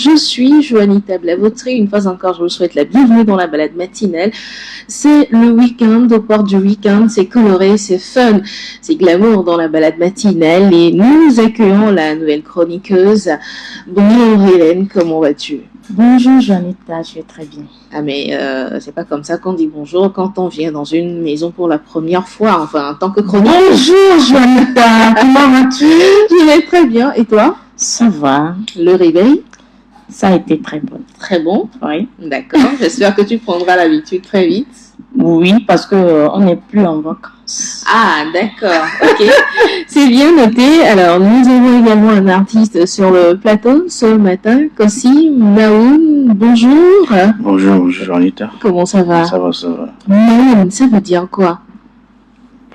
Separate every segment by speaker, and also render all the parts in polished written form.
Speaker 1: je suis Juanita Blavotré. Une fois encore, je vous souhaite la bienvenue dans la balade matinale. C'est le week-end, aux portes du week-end, c'est coloré, c'est fun, c'est glamour dans la balade matinale. Et nous accueillons la nouvelle chroniqueuse. Bonjour Hélène, comment vas-tu?
Speaker 2: Bonjour Juanita, je vais très bien.
Speaker 1: Ah mais c'est pas comme ça qu'on dit bonjour quand on vient dans une maison pour la première fois, enfin en tant que chroniqueuse.
Speaker 2: Bonjour Juanita, comment vas-tu?
Speaker 1: Je vais très bien, et toi?
Speaker 2: Ça va.
Speaker 1: Le réveil?
Speaker 2: Ça a été très bon.
Speaker 1: Très bon?
Speaker 2: Oui.
Speaker 1: D'accord, j'espère que tu prendras l'habitude très vite.
Speaker 2: Oui, parce qu'on n'est plus en vacances.
Speaker 1: Ah, d'accord, ok. C'est bien noté. Alors, nous avons également un artiste sur le plateau ce matin, Kossi Maoun. Bonjour.
Speaker 3: Bonjour, Juanita.
Speaker 1: Comment ça va?
Speaker 3: Ça va, ça va.
Speaker 1: Maoun, ça veut dire quoi?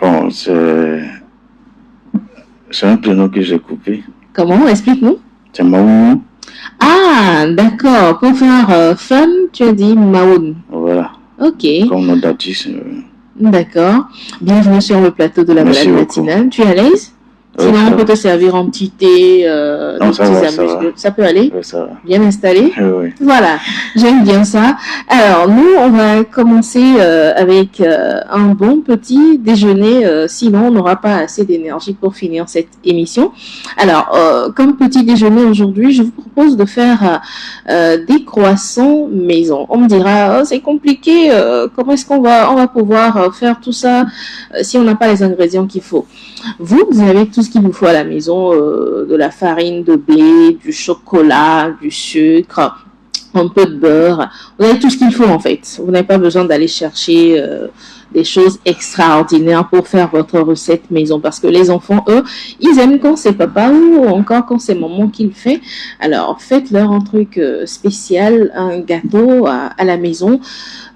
Speaker 3: Bon, c'est un prénom que j'ai coupé.
Speaker 1: Comment? Explique-nous.
Speaker 3: C'est Maoun.
Speaker 1: Ah, d'accord. Pour faire fun, tu as dit Maoun.
Speaker 3: Voilà.
Speaker 1: Ok.
Speaker 3: Comme nom d'artiste.
Speaker 1: D'accord. Bienvenue sur le plateau de la balade matinale. Tu es à l'aise? Sinon, on peut te servir un petit thé,
Speaker 3: non,
Speaker 1: des petits amuse-gueules. Ça peut aller?
Speaker 3: Oui, ça va.
Speaker 1: Bien installé?
Speaker 3: Oui.
Speaker 1: Voilà, j'aime bien ça. Alors, nous, on va commencer avec un bon petit déjeuner. Sinon, on n'aura pas assez d'énergie pour finir cette émission. Alors, comme petit déjeuner aujourd'hui, je vous propose de faire des croissants maison. On me dira, oh, c'est compliqué. Comment est-ce qu'on va pouvoir faire tout ça si on n'a pas les ingrédients qu'il faut? Vous avez tout ce qu'il vous faut à la maison, de la farine de blé, du chocolat, du sucre, un peu de beurre. Vous avez tout ce qu'il faut en fait. Vous n'avez pas besoin d'aller chercher des choses extraordinaires pour faire votre recette maison. Parce que les enfants, eux, ils aiment quand c'est papa ou encore quand c'est maman qui le fait. Alors, faites-leur un truc spécial, un gâteau à la maison.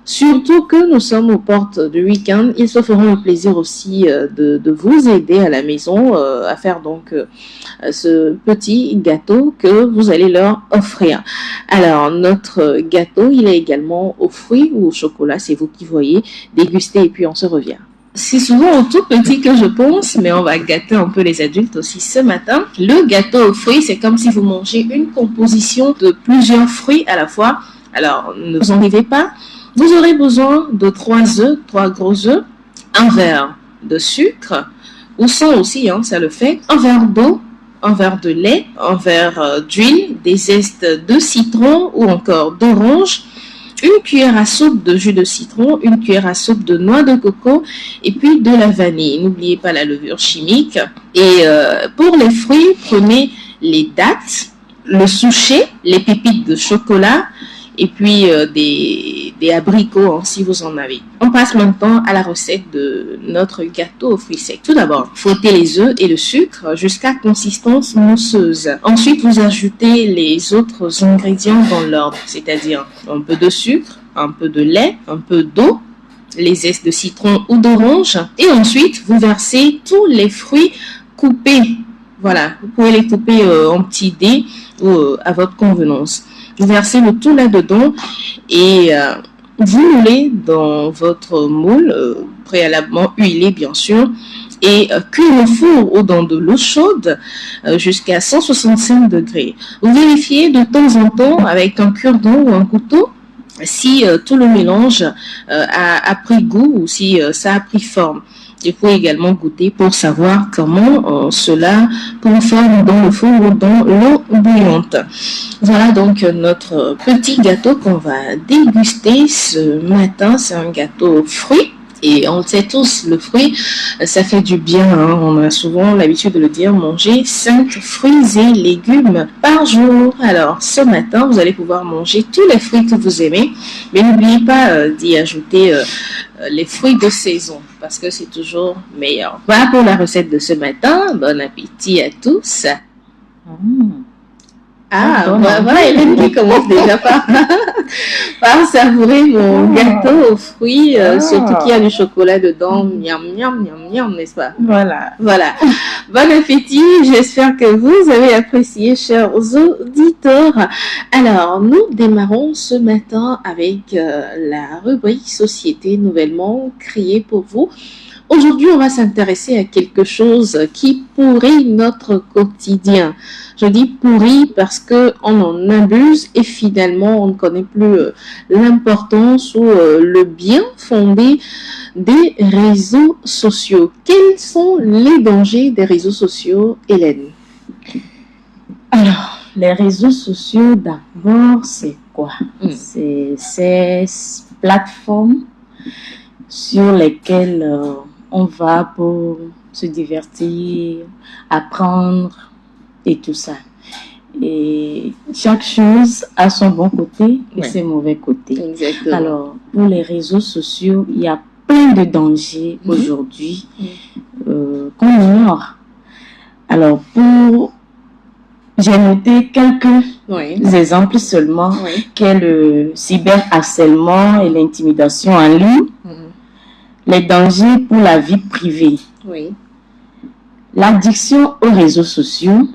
Speaker 1: Surtout que nous sommes aux portes du week-end, ils se feront le plaisir aussi de vous aider à la maison à faire donc ce petit gâteau que vous allez leur offrir. Alors, notre gâteau, il est également aux fruits ou au chocolat, c'est vous qui voyez. Dégustez et puis on se revient. C'est souvent au tout petit que je pense, mais on va gâter un peu les adultes aussi ce matin. Le gâteau aux fruits, c'est comme si vous mangez une composition de plusieurs fruits à la fois. Alors, ne vous en rêvez pas. Vous aurez besoin de 3 œufs, 3 gros œufs, un verre de sucre, ou sans aussi, hein, ça le fait, un verre d'eau, un verre de lait, un verre d'huile, des zestes de citron ou encore d'orange, une cuillère à soupe de jus de citron, une cuillère à soupe de noix de coco et puis de la vanille. N'oubliez pas la levure chimique. Et pour les fruits, prenez les dattes, le souchet, les pépites de chocolat, et puis des abricots hein, si vous en avez. On passe maintenant à la recette de notre gâteau aux fruits secs. Tout d'abord, frottez les œufs et le sucre jusqu'à consistance mousseuse. Ensuite, vous ajoutez les autres ingrédients dans l'ordre, c'est-à-dire un peu de sucre, un peu de lait, un peu d'eau, les zestes de citron ou d'orange. Et ensuite, vous versez tous les fruits coupés. Voilà, vous pouvez les couper en petits dés ou à votre convenance. Vous versez le tout là-dedans et vous moulez dans votre moule, préalablement huilé bien sûr, et cuire au four ou dans de l'eau chaude jusqu'à 165 degrés. Vous vérifiez de temps en temps avec un cure-dent ou un couteau si tout le mélange a pris goût ou si ça a pris forme. Il faut également goûter pour savoir comment cela conforme dans le four ou dans l'eau bouillante. Voilà donc notre petit gâteau qu'on va déguster ce matin. C'est un gâteau aux fruits. Et on le sait tous, le fruit, ça fait du bien. Hein. On a souvent l'habitude de le dire, manger 5 fruits et légumes par jour. Alors, ce matin, vous allez pouvoir manger tous les fruits que vous aimez. Mais n'oubliez pas d'y ajouter les fruits de saison, parce que c'est toujours meilleur. Voilà pour la recette de ce matin. Bon appétit à tous. Ah, voilà, Hélène qui commence déjà par savourer mon gâteau aux fruits, surtout qu'il y a du chocolat dedans. Miam, miam, miam, miam, n'est-ce pas?
Speaker 2: Voilà.
Speaker 1: Bon appétit, j'espère que vous avez apprécié, chers auditeurs. Alors, nous démarrons ce matin avec la rubrique Société nouvellement créée pour vous. aujourd'hui, on va s'intéresser à quelque chose qui pourrit notre quotidien. Je dis pourri parce que on en abuse et finalement, on ne connaît plus l'importance ou le bien fondé des réseaux sociaux. Quels sont les dangers des réseaux sociaux, Hélène?
Speaker 2: Alors, les réseaux sociaux, d'abord, c'est quoi? C'est ces plateformes sur lesquelles on va pour se divertir, apprendre et tout ça. Et chaque chose a son bon côté et ses mauvais côtés.
Speaker 1: Exactement.
Speaker 2: Alors, pour les réseaux sociaux, il y a plein de dangers aujourd'hui qu'on ignore. Alors, j'ai noté quelques exemples seulement, qu'est le cyberharcèlement et l'intimidation en ligne, les dangers pour la vie privée, l'addiction aux réseaux sociaux.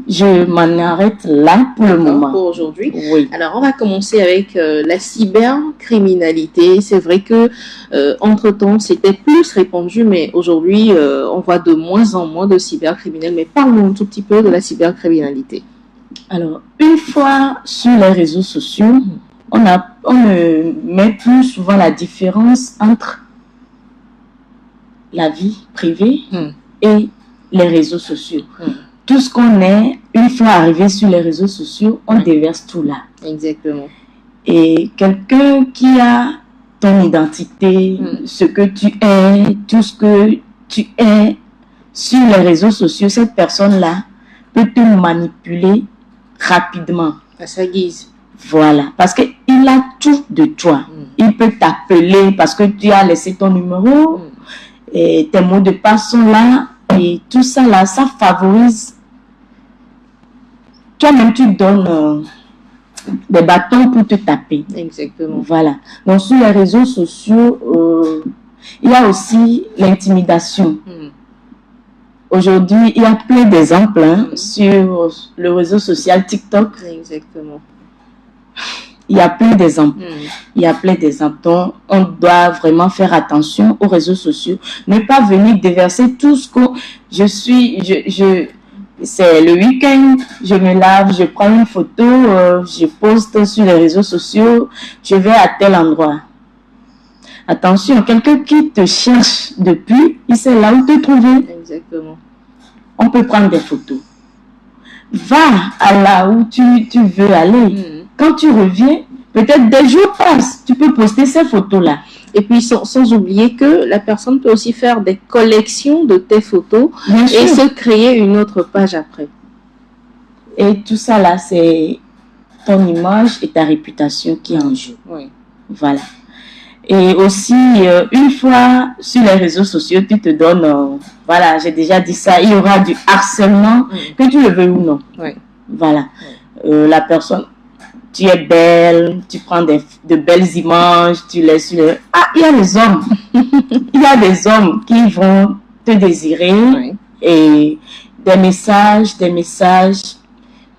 Speaker 2: Je m'en arrête là pour le moment.
Speaker 1: Pour aujourd'hui.
Speaker 2: Oui.
Speaker 1: Alors, on va commencer avec la cybercriminalité. C'est vrai que entre-temps, c'était plus répandu, mais aujourd'hui, on voit de moins en moins de cybercriminels. Mais parlons un tout petit peu de la cybercriminalité.
Speaker 2: Alors, une fois sur les réseaux sociaux, on ne met plus souvent la différence entre la vie privée et les réseaux sociaux. Tout ce qu'on est, une fois arrivé sur les réseaux sociaux, on déverse tout là.
Speaker 1: Exactement.
Speaker 2: Et quelqu'un qui a ton identité, ce que tu es, tout ce que tu es sur les réseaux sociaux, cette personne-là peut te manipuler rapidement.
Speaker 1: À sa guise.
Speaker 2: Voilà, parce qu'il a tout de toi. Il peut t'appeler parce que tu as laissé ton numéro et tes mots de passe sont là. Et tout ça là, ça favorise. Toi-même, tu donnes des bâtons pour te taper.
Speaker 1: Exactement.
Speaker 2: Voilà. Donc, sur les réseaux sociaux, il y a aussi l'intimidation. Aujourd'hui, il y a plein d'exemples sur le réseau social TikTok.
Speaker 1: Exactement.
Speaker 2: Il y a plein d'exemples. Il y a plein d'exemples. Donc, on doit vraiment faire attention aux réseaux sociaux. Ne pas venir déverser tout ce que c'est le week-end, je me lave, je prends une photo, je poste sur les réseaux sociaux, je vais à tel endroit. Attention, quelqu'un qui te cherche depuis, il sait là où te trouver.
Speaker 1: Exactement.
Speaker 2: On peut prendre des photos. Va à là où tu veux aller. Quand tu reviens, peut-être des jours passent, tu peux poster ces photos-là.
Speaker 1: Et puis, sans oublier que la personne peut aussi faire des collections de tes photos et se créer une autre page après.
Speaker 2: Et tout ça là, c'est ton image et ta réputation qui est en jeu.
Speaker 1: Oui.
Speaker 2: Voilà. Et aussi, une fois sur les réseaux sociaux, tu te donnes, voilà, j'ai déjà dit ça, il y aura du harcèlement, que tu le veux ou non.
Speaker 1: Oui.
Speaker 2: Voilà. La personne, tu es belle, tu prends de belles images, tu laisses sur Ah, il y a des hommes. Il y a des hommes qui vont te désirer et des messages.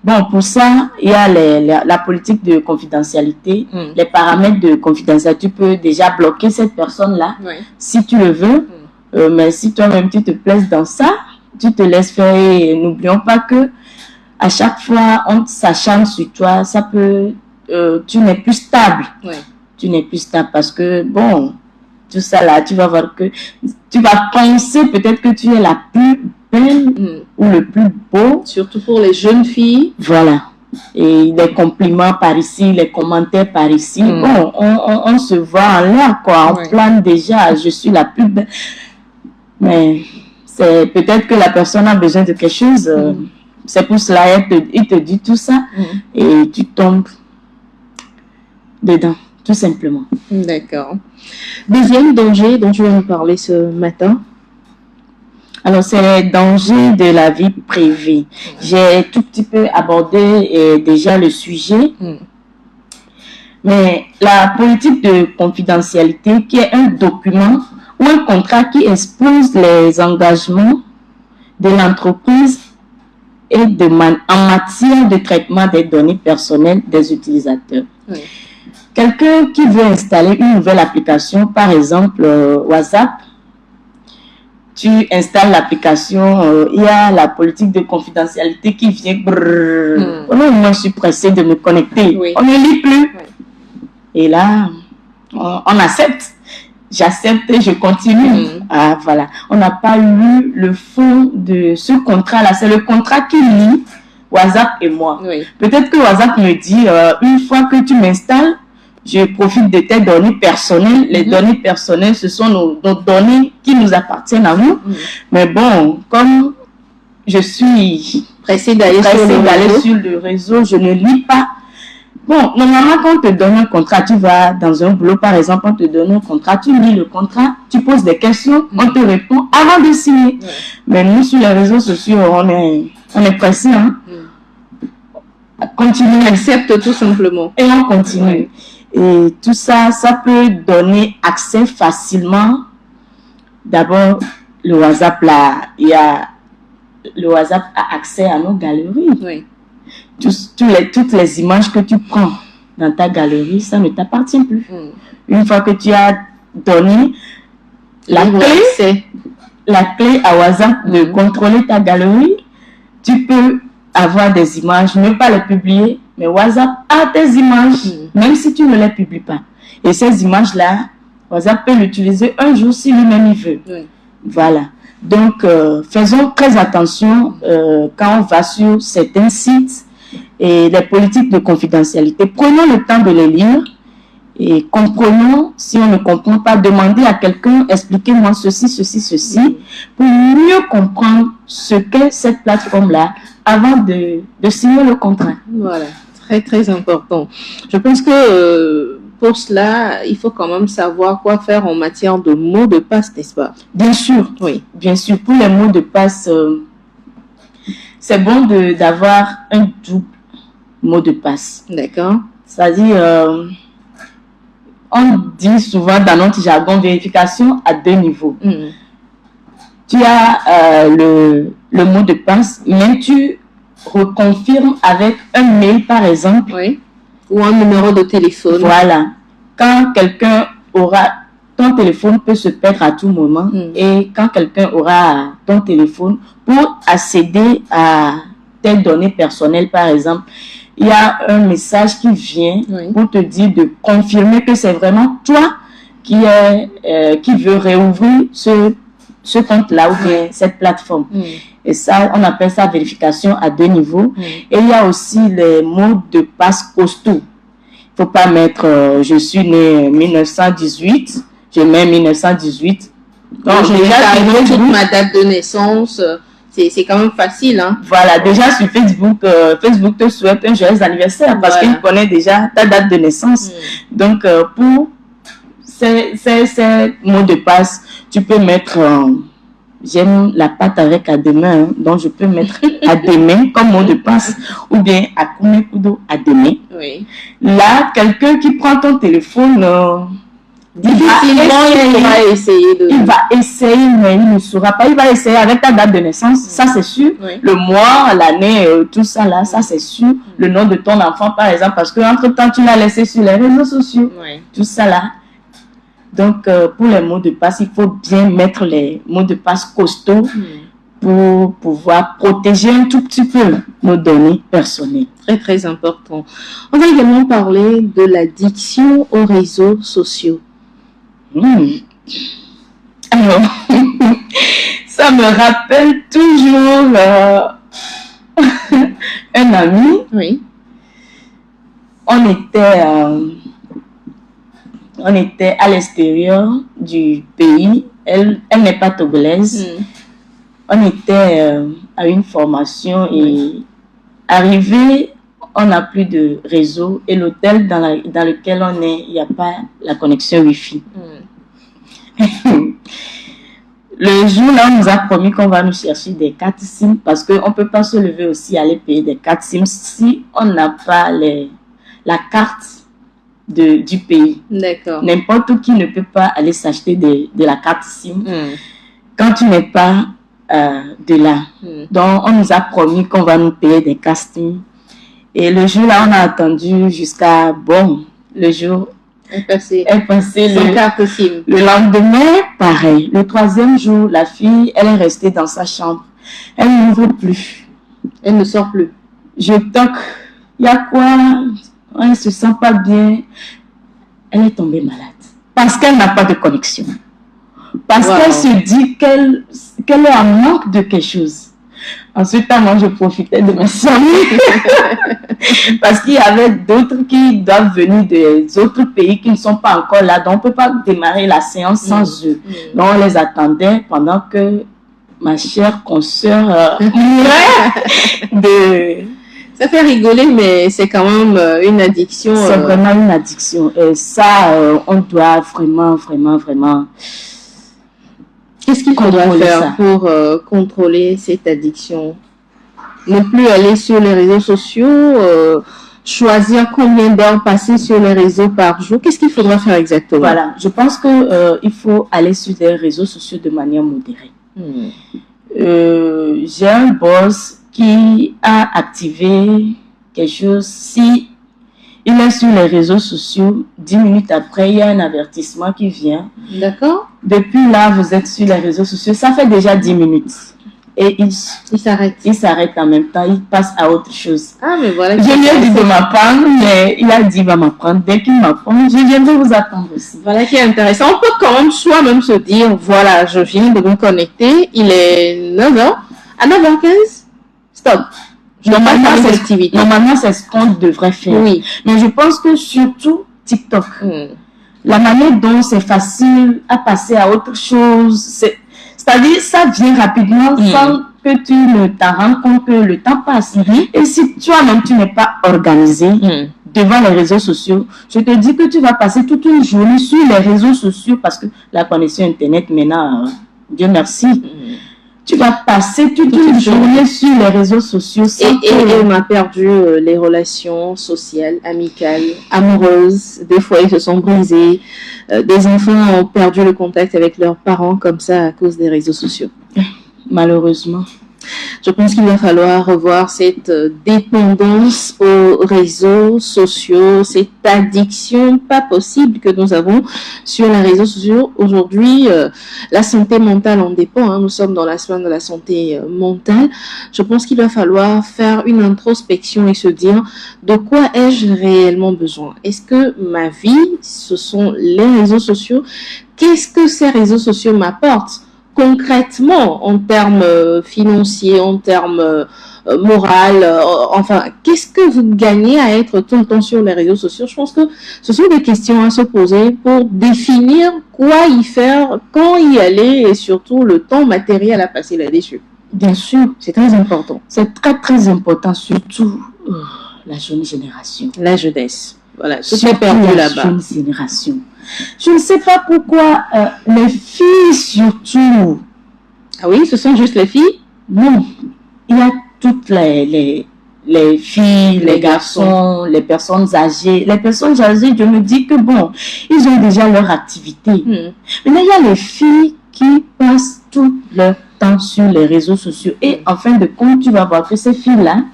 Speaker 2: Bon, pour ça, il y a la politique de confidentialité, les paramètres de confidentialité. Tu peux déjà bloquer cette personne-là si tu le veux. Mais si toi-même tu te plaises dans ça, tu te laisses faire. Et n'oublions pas que à chaque fois, on s'acharne sur toi, ça peut, tu n'es plus stable. Tu n'es plus stable parce que, bon, tout ça là, tu vas voir que tu vas penser peut-être que tu es la plus belle ou le plus beau.
Speaker 1: Surtout pour les jeunes filles.
Speaker 2: Voilà. Et les compliments par ici, les commentaires par ici. Bon, on se voit en l'air, quoi. On plane déjà, je suis la plus belle. Mais c'est peut-être que la personne a besoin de quelque chose. C'est pour cela il te dit tout ça et tu tombes dedans, tout simplement.
Speaker 1: D'accord. Deuxième danger dont tu vas nous parler ce matin.
Speaker 2: Alors, c'est les dangers de la vie privée. J'ai tout petit peu abordé déjà le sujet. Mais la politique de confidentialité, qui est un document ou un contrat qui expose les engagements de l'entreprise et en matière de traitement des données personnelles des utilisateurs. quelqu'un qui veut installer une nouvelle application, par exemple WhatsApp, tu installes l'application, il y a la politique de confidentialité qui vient. Moi, je suis pressée de me connecter.
Speaker 1: Oui.
Speaker 2: On ne lit plus.
Speaker 1: Oui.
Speaker 2: Et là, on accepte. J'accepte et je continue. Ah, voilà. On n'a pas lu le fond de ce contrat-là. C'est le contrat qui lie WhatsApp et moi.
Speaker 1: Oui.
Speaker 2: Peut-être que WhatsApp me dit, une fois que tu m'installes, je profite de tes données personnelles. Les données personnelles, ce sont nos données qui nous appartiennent à nous. Mais bon, comme je suis
Speaker 1: Pressée d'aller
Speaker 2: sur le réseau, je ne lis pas. Bon, normalement, quand on te donne un contrat, tu vas dans un boulot, par exemple, on te donne un contrat, tu lis le contrat, tu poses des questions, on te répond avant de signer. Mais nous, sur les réseaux sociaux, on est pressé, hein. Continue.
Speaker 1: On accepte tout simplement.
Speaker 2: Et on continue. Et tout ça, ça peut donner accès facilement. D'abord, le WhatsApp, là, le WhatsApp a accès à nos galeries.
Speaker 1: Oui.
Speaker 2: Toutes les images que tu prends dans ta galerie, ça ne t'appartient plus. Une fois que tu as donné la clé à WhatsApp de contrôler ta galerie, tu peux avoir des images, ne pas les publier, mais WhatsApp a tes images, même si tu ne les publies pas. Et ces images-là, WhatsApp peut l'utiliser un jour si lui-même il veut.
Speaker 1: Oui.
Speaker 2: Voilà. Donc, faisons très attention quand on va sur certains sites et les politiques de confidentialité. Prenons le temps de les lire et comprenons. Si on ne comprend pas, demandez à quelqu'un, expliquez-moi ceci, ceci, ceci, pour mieux comprendre ce qu'est cette plateforme-là avant de signer le contrat.
Speaker 1: Voilà, très très important. Je pense que pour cela, il faut quand même savoir quoi faire en matière de mots de passe, n'est-ce pas?
Speaker 2: Bien sûr,
Speaker 1: Oui.
Speaker 2: Bien sûr, pour les mots de passe, c'est bon d'avoir un double mot de passe.
Speaker 1: D'accord.
Speaker 2: C'est-à-dire, on dit souvent dans notre jargon vérification à 2 niveaux. Tu as le mot de passe, mais tu reconfirmes avec un mail, par exemple.
Speaker 1: Oui. Ou un numéro de téléphone.
Speaker 2: Voilà. Quand quelqu'un aura... Ton téléphone peut se perdre à tout moment. Et quand quelqu'un aura ton téléphone, pour accéder à tes données personnelles, par exemple, il y a un message qui vient pour te dire de confirmer que c'est vraiment toi qui veut réouvrir ce compte-là ou bien cette plateforme. Et ça, on appelle ça vérification à 2 niveaux. Et il y a aussi les mots de passe costauds. Il ne faut pas mettre je suis né en 1918, je mets 1918.
Speaker 1: Donc, j'ai toute ma date de naissance. C'est quand même facile, hein.
Speaker 2: Voilà, déjà sur Facebook, Facebook te souhaite un joyeux anniversaire parce qu'il connaît déjà ta date de naissance. Donc, pour ces mots de passe, tu peux mettre j'aime la pâte avec à demain, hein, donc je peux mettre à demain comme mot de passe ou bien à Kumekudo à demain.
Speaker 1: Oui.
Speaker 2: Là, quelqu'un qui prend ton téléphone,
Speaker 1: difficilement il va essayer
Speaker 2: il va essayer, mais il ne saura pas. Il va essayer avec ta date de naissance, ça c'est sûr. Le mois, l'année, tout ça là, ça c'est sûr. Le nom de ton enfant par exemple, parce que entre temps tu l'as laissé sur les réseaux sociaux. Tout ça là. Donc pour les mots de passe, il faut bien mettre les mots de passe costauds pour pouvoir protéger un tout petit peu nos données personnelles.
Speaker 1: Très très important. On va également parler de l'addiction aux réseaux sociaux.
Speaker 2: Alors, ça me rappelle toujours un ami.
Speaker 1: Oui.
Speaker 2: On était à l'extérieur du pays. Elle n'est pas togolaise. On était à une formation et arrivé, on n'a plus de réseau et l'hôtel dans lequel on est, il n'y a pas la connexion Wi-Fi. Le jour là, on nous a promis qu'on va nous chercher des cartes SIM parce qu'on ne peut pas se lever aussi aller payer des cartes SIM si on n'a pas la carte du pays.
Speaker 1: D'accord.
Speaker 2: N'importe qui ne peut pas aller s'acheter de la carte SIM quand tu n'es pas de là. Donc, on nous a promis qu'on va nous payer des cartes SIM. Et le jour là, on a attendu jusqu'à, le jour
Speaker 1: est passé.
Speaker 2: le,
Speaker 1: carte SIM.
Speaker 2: Le lendemain, pareil. Le troisième jour, la fille, elle est restée dans sa chambre. Elle n'ouvre plus.
Speaker 1: Elle ne sort plus.
Speaker 2: Je toque. Il y a quoi? Elle ne se sent pas bien. Elle est tombée malade. Parce qu'elle n'a pas de connexion. Parce qu'elle se dit qu'elle est en manque de quelque chose. Ensuite, moi, je profitais de mes amis. Parce qu'il y avait d'autres qui doivent venir des autres pays qui ne sont pas encore là. Donc, on ne peut pas démarrer la séance sans eux. Donc, on les attendait pendant que ma chère consoeur
Speaker 1: Ça fait rigoler, mais c'est quand même une addiction.
Speaker 2: C'est vraiment une addiction. Et ça, on doit vraiment...
Speaker 1: Qu'est-ce qu'il faudra faire pour contrôler cette addiction? Ne plus aller sur les réseaux sociaux, choisir combien d'heures passer sur les réseaux par jour. Qu'est-ce qu'il faudra faire exactement?
Speaker 2: Voilà, je pense qu'il faut aller sur les réseaux sociaux de manière modérée. J'ai un boss qui a activé quelque chose. Si il est sur les réseaux sociaux, 10 minutes après, il y a un avertissement qui vient.
Speaker 1: D'accord.
Speaker 2: Depuis là, vous êtes sur les réseaux sociaux, ça fait déjà 10 minutes. Et il s'arrête. Il s'arrête en même temps, il passe à autre chose.
Speaker 1: Ah, mais voilà.
Speaker 2: Je lui ai dit de m'apprendre, mais il a dit, il va m'apprendre. Dès qu'il m'apprend, je viendrai vous attendre aussi.
Speaker 1: Voilà qui est intéressant. On peut quand même soi-même se dire, voilà, je viens de me connecter, il est 9h. À 9h15, stop.
Speaker 2: Normalement, c'est ce qu'on devrait faire.
Speaker 1: Oui.
Speaker 2: Mais je pense que surtout TikTok, la manière dont c'est facile à passer à autre chose, c'est-à-dire ça vient rapidement sans que tu ne t'en rendes compte que le temps passe. Et si toi-même tu n'es pas organisé devant les réseaux sociaux, je te dis que tu vas passer toute une journée sur les réseaux sociaux parce que la connexion Internet maintenant, Dieu merci. Tu vas passer toute une journée sur les réseaux sociaux.
Speaker 1: Et on a perdu les relations sociales, amicales, amoureuses. Des fois, ils se sont brisés. Des enfants ont perdu le contact avec leurs parents comme ça à cause des réseaux sociaux.
Speaker 2: Malheureusement.
Speaker 1: Je pense qu'il va falloir revoir cette dépendance aux réseaux sociaux, cette addiction pas possible que nous avons sur les réseaux sociaux. Aujourd'hui, la santé mentale en dépend. Nous sommes dans la semaine de la santé mentale. Je pense qu'il va falloir faire une introspection et se dire de quoi ai-je réellement besoin? Est-ce que ma vie, ce sont les réseaux sociaux? Qu'est-ce que ces réseaux sociaux m'apportent concrètement en termes financiers, en termes moral, enfin, qu'est-ce que vous gagnez à être tout le temps sur les réseaux sociaux? Je pense que ce sont des questions à se poser pour définir quoi y faire, quand y aller et surtout le temps matériel à passer là-dessus.
Speaker 2: Bien sûr,
Speaker 1: c'est très important.
Speaker 2: C'est très très important, surtout la jeune génération.
Speaker 1: La jeunesse. Voilà,
Speaker 2: tout est perdu là-bas. La jeune génération. Je ne sais pas pourquoi les filles surtout.
Speaker 1: Ah oui, ce sont juste les filles?
Speaker 2: Non, il y a toutes les filles, les garçons, les personnes âgées. Les personnes âgées, je me dis que bon, ils ont déjà leur activité. Maintenant, il y a les filles qui passent tout leur temps sur les réseaux sociaux. Et en fin de compte, tu vas voir que ces filles-là,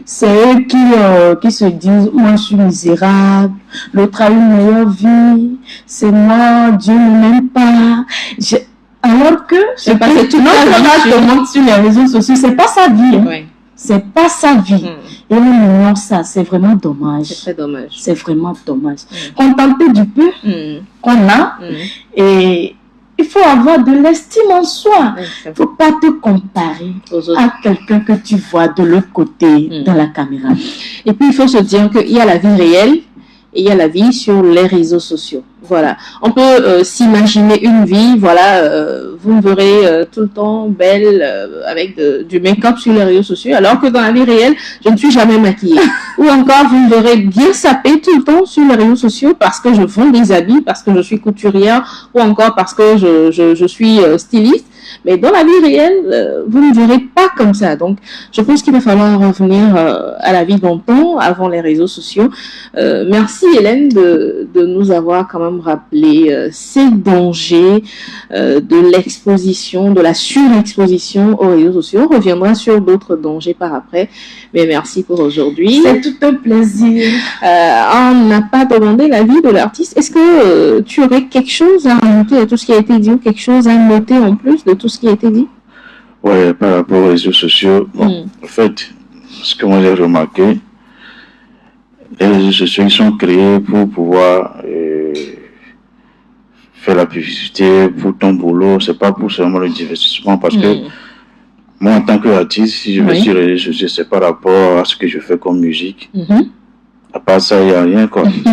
Speaker 2: c'est eux qui se disent, moi je suis misérable, l'autre a une meilleure vie, c'est moi, Dieu ne m'aime pas. Alors que c'est pas tout le monde sur les réseaux sociaux, c'est pas sa vie.
Speaker 1: Oui.
Speaker 2: C'est pas sa vie. Et on ignore ça, c'est vraiment dommage.
Speaker 1: C'est très dommage.
Speaker 2: C'est vraiment dommage. Contenter du peu qu'on a et il faut avoir de l'estime en soi. Il ne faut pas te comparer à quelqu'un que tu vois de l'autre côté dans la caméra.
Speaker 1: Et puis, il faut se dire qu'il y a la vie réelle et il y a la vie sur les réseaux sociaux. Voilà. On peut s'imaginer une vie, voilà, vous me verrez tout le temps belle avec du make-up sur les réseaux sociaux, alors que dans la vie réelle, je ne suis jamais maquillée. Ou encore, vous me verrez bien sapée tout le temps sur les réseaux sociaux parce que je vends des habits, parce que je suis couturière, ou encore parce que je suis styliste. Mais dans la vie réelle, vous ne verrez pas comme ça. Donc, je pense qu'il va falloir revenir à la vie d'antan, avant les réseaux sociaux. Merci Hélène de nous avoir quand même rappelé ces dangers de l'exposition, de la surexposition aux réseaux sociaux. On reviendra sur d'autres dangers par après. Mais merci pour aujourd'hui.
Speaker 2: C'est tout un plaisir.
Speaker 1: On n'a pas demandé l'avis de l'artiste. Est-ce que tu aurais quelque chose à rajouter à tout ce qui a été dit ou quelque chose à noter en plus de tout ce qui a été dit?
Speaker 3: Ouais, par rapport aux réseaux sociaux, bon, en fait, ce que moi j'ai remarqué, les réseaux sociaux ils sont créés pour pouvoir faire la publicité pour ton boulot, c'est pas pour seulement le divertissement, parce que moi en tant qu'artiste, si je vais sur les réseaux sociaux, c'est par rapport à ce que je fais comme musique. À part ça, il n'y a rien, quoi. Je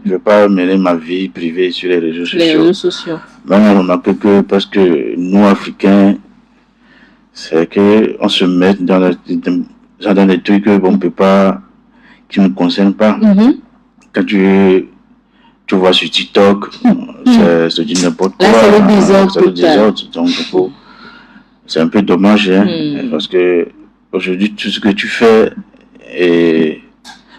Speaker 3: ne vais pas mener ma vie privée sur les réseaux sociaux.
Speaker 1: Les réseaux sociaux.
Speaker 3: Même on remarque que, parce que nous, Africains, c'est qu'on se met dans des trucs qu'on ne peut pas, qui ne nous concernent pas. Quand tu vois sur TikTok, c'est du n'importe quoi.
Speaker 1: Là, c'est le désordre.
Speaker 3: C'est le désordre. Donc, c'est un peu dommage, hein, parce que aujourd'hui, tout ce que tu fais, et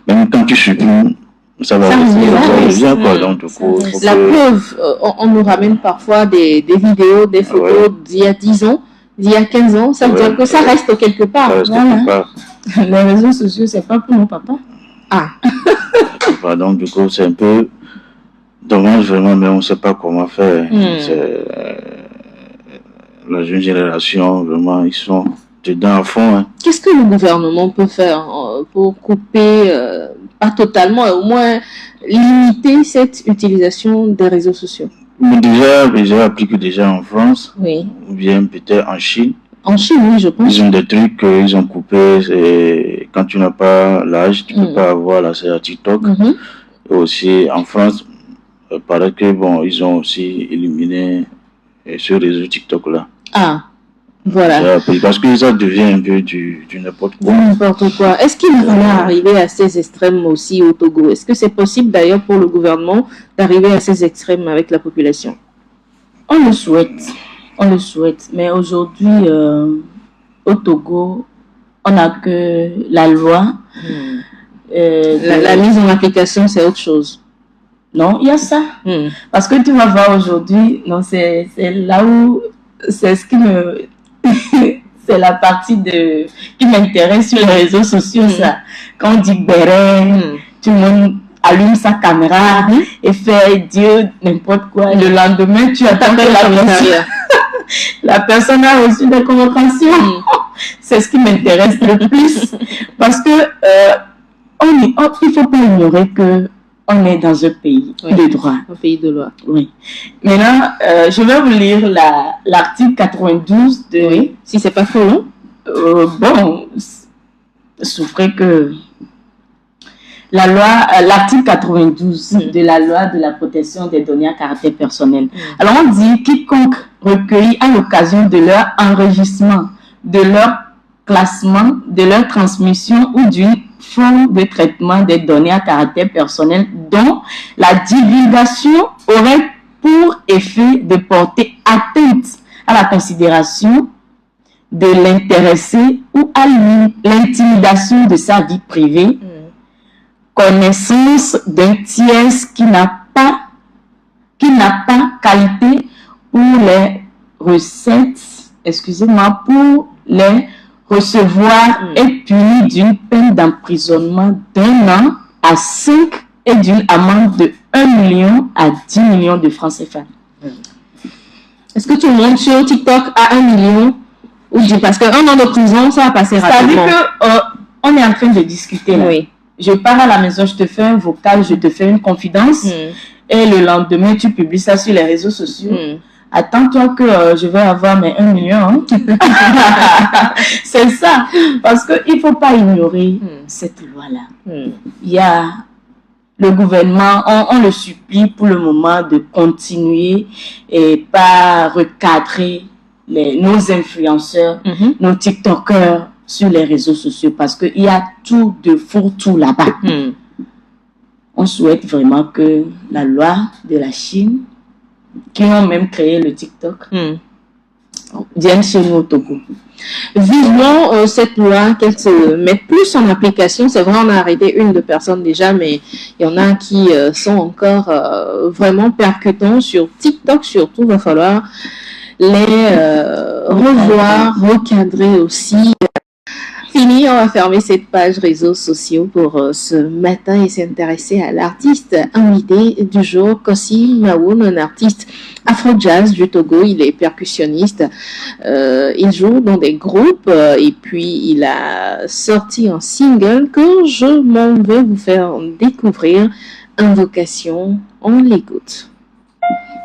Speaker 3: même quand tu supprimes, ça va revenir, quoi. Donc, du coup,
Speaker 1: la preuve, on nous ramène parfois des vidéos, des photos d'il y a 10 ans, d'il y a 15 ans. Ça veut dire que ça reste quelque part.
Speaker 3: Ça reste quelque part.
Speaker 2: Les réseaux sociaux, c'est pas pour nos papas.
Speaker 3: Donc, du coup, c'est un peu dommage, vraiment, mais on ne sait pas comment faire. La jeune génération, vraiment, ils sont dedans à fond. Hein.
Speaker 1: Qu'est-ce que le gouvernement peut faire pour couper, pas totalement, au moins limiter cette utilisation des réseaux sociaux?
Speaker 3: Déjà appliqué déjà en France, ou bien peut-être en Chine.
Speaker 1: En Chine, oui, je pense.
Speaker 3: Ils ont des trucs qu'ils ont coupés. Et quand tu n'as pas l'âge, tu ne peux pas avoir l'accès à TikTok. Et aussi en France, il paraît que bon, ils ont aussi éliminé ce réseau TikTok-là.
Speaker 1: Voilà.
Speaker 3: Parce que ça devient un peu du n'importe quoi.
Speaker 1: N'importe quoi. Est-ce qu'il va arriver à ces extrêmes aussi au Togo? Est-ce que c'est possible d'ailleurs pour le gouvernement d'arriver à ces extrêmes avec la population?
Speaker 2: On le souhaite. On le souhaite. Mais aujourd'hui, au Togo, on n'a que la loi.
Speaker 1: La mise en application, c'est autre chose.
Speaker 2: Non, il y a ça. Parce que tu vas voir aujourd'hui, non, c'est là où c'est ce qui me... c'est la partie qui m'intéresse sur les réseaux sociaux, ça. Quand on dit béret, tout le monde allume sa caméra et fait Dieu n'importe quoi. Le lendemain, tu attends que la personne a reçu des convocations. C'est ce qui m'intéresse le plus. Parce que il ne faut pas ignorer que on est dans un pays de droit.
Speaker 1: Un pays de loi.
Speaker 2: Oui. Maintenant, je vais vous lire l'article 92 de...
Speaker 1: Oui, si c'est pas trop long.
Speaker 2: Bon, souffrez que... L'article 92 de la loi de la protection des données à caractère personnel. Alors, on dit quiconque recueilli à l'occasion de leur enregistrement, de leur classement, de leur transmission ou d'une forme de traitement des données à caractère personnel dont la divulgation aurait pour effet de porter atteinte à la considération de l'intéressé ou à l'intimidation de sa vie privée, connaissance d'un tiers qui n'a pas qualité pour les recettes, excusez-moi, pour les recevoir est puni d'une peine d'emprisonnement d'1 an à 5 et d'une amende de 1 million à 10 millions de francs CFA.
Speaker 1: Est-ce que tout le monde sur TikTok a 1 million ou parce qu'un an de prison, ça va passer rapidement?
Speaker 2: C'est-à-dire qu'on est en train de discuter là.
Speaker 1: Oui.
Speaker 2: Je pars à la maison, je te fais un vocal, je te fais une confidence et le lendemain, tu publies ça sur les réseaux sociaux. Attends-toi que je vais avoir mes 1 million. Hein? C'est ça. Parce qu'il ne faut pas ignorer cette loi-là. Il y a le gouvernement, on le supplie pour le moment de continuer et pas recadrer nos influenceurs, nos TikTokers sur les réseaux sociaux parce qu'il y a tout de fourre-tout là-bas. On souhaite vraiment que la loi de la Chine qui ont même créé le TikTok, viennent chez nous au Togo.
Speaker 1: Vivement cette loi, qu'elle se mette plus en application. C'est vrai, on a arrêté 1 de personnes déjà, mais il y en a qui sont encore vraiment percutants sur TikTok. Surtout, il va falloir les revoir, recadrer aussi. fini, on va fermer cette page réseaux sociaux pour ce matin et s'intéresser à l'artiste invité du jour, Kossy Mawoun, un artiste afro-jazz du Togo. Il est percussionniste, il joue dans des groupes et puis il a sorti un single que je m'en vais vous faire découvrir, Invocation. On l'écoute.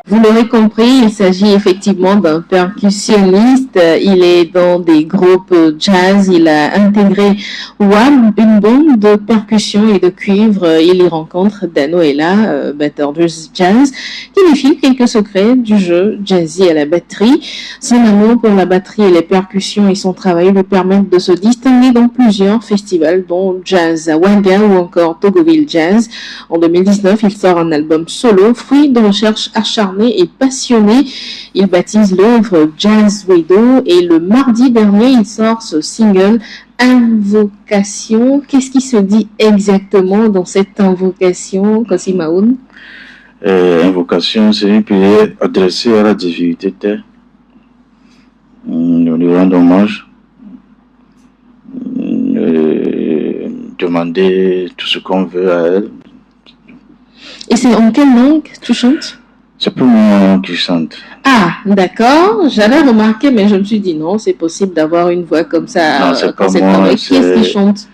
Speaker 1: Vous l'aurez compris, il s'agit effectivement d'un percussionniste. Il est dans des groupes jazz. Il a intégré WAM, une bande de percussion et de cuivre. Il y rencontre Danoela, batteur de jazz, qui lui file quelques secrets du jeu jazzy à la batterie. Son amour pour la batterie et les percussions et son travail lui permettent de se distinguer dans plusieurs festivals, dont Jazz à Ouanga ou encore Togoville Jazz. En 2019, il sort un album solo, fruit de recherches acharnées et passionné. Il baptise l'œuvre Jazz Widow et le mardi dernier, il sort ce single Invocation. Qu'est-ce qui se dit exactement dans cette invocation, Kossy Mawoun?
Speaker 3: Invocation, c'est une prière adressée à la divinité terre. Nous lui rendons hommage, demander tout ce qu'on veut à elle.
Speaker 1: Et c'est en quelle langue tu chantes?
Speaker 3: C'est pour moi qui chante.
Speaker 1: Ah, d'accord. J'avais remarqué, mais je me suis dit non, c'est possible d'avoir une voix comme ça.
Speaker 3: Non, c'est pas moi.
Speaker 1: Qui est-ce qui chante?